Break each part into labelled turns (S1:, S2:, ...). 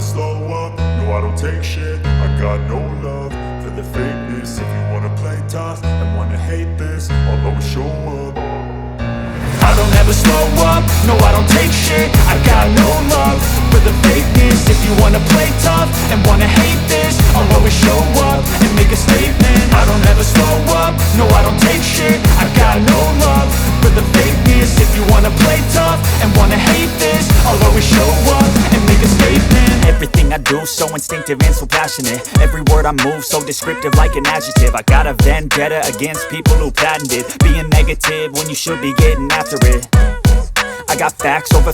S1: slow up, no I don't take shit. I got no love for the fakeness. If you wanna play tough and wanna hate this, I'll always show up. I don't ever slow up, no I don't take shit. I got no love for the fakeness. If you wanna play tough and wanna hate this, I'll always show up and make a statement. I don't ever slow up, no I don't take shit. I got no love for the fakeness. If you wanna play tough and wanna hate this, I'll always show up and make a statement.
S2: Everything I do so instinctive and so passionate. Every word I move so descriptive like an adjective. I got a vendetta against people who patented being negative when you should be getting after it. I got facts over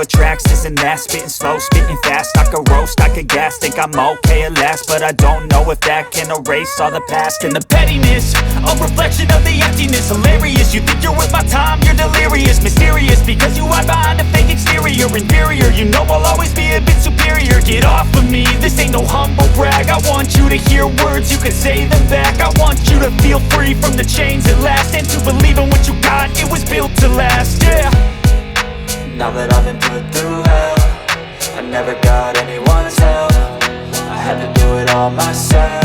S2: tracks, this and that. Spitting slow, spitting fast, I could roast, I could gas. Think I'm okay at last, but I don't know if that can erase all the past. And the pettiness, a reflection of the emptiness. Hilarious, you think you're worth my time, you're delirious. Mysterious, because you hide behind a fake exterior. Inferior, you know I'll always be a bit superior. Get off of me, this ain't no humble brag. I want you to hear words, you can say them back. I want you to feel free from the chains at last, and to believe in what you got, it was built to last, yeah.
S3: Now that I've been put through hell, I never got anyone's help. I had to do it all myself.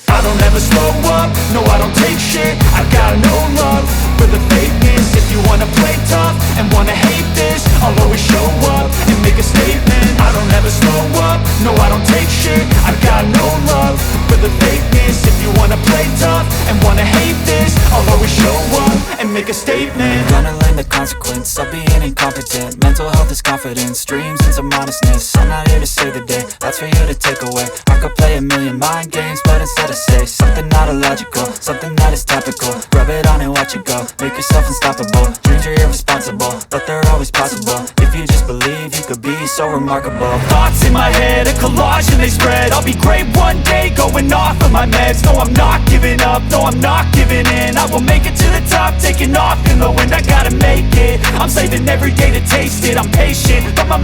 S1: I don't ever slow up, no I don't take shit. I got no love for the fakeness. If you wanna play tough and wanna hate this, I'll always show up and make a statement. I don't ever slow up, no I don't take shit. I got no love for the fakeness. If you wanna play tough and wanna hate this, I'll always show up and make a statement.
S3: Gonna learn the consequence of being incompetent. Mental health is confidence, dreams and some honestness. I'm not here to save the day, that's for you to take away. I could play a million mind games, but instead I say something not illogical, something that is topical. Rub it on and watch it go, make yourself unstoppable. Dreams are irresponsible, but they're always possible. If you just believe, you could be so remarkable.
S2: Thoughts in my head, a collage and they spread. I'll be great one day, going off of my meds. No, I'm not giving up, no, I'm not giving in. I will make it to the top, taking off in the wind. I gotta make it, I'm saving every day to taste it. I'm patient, but my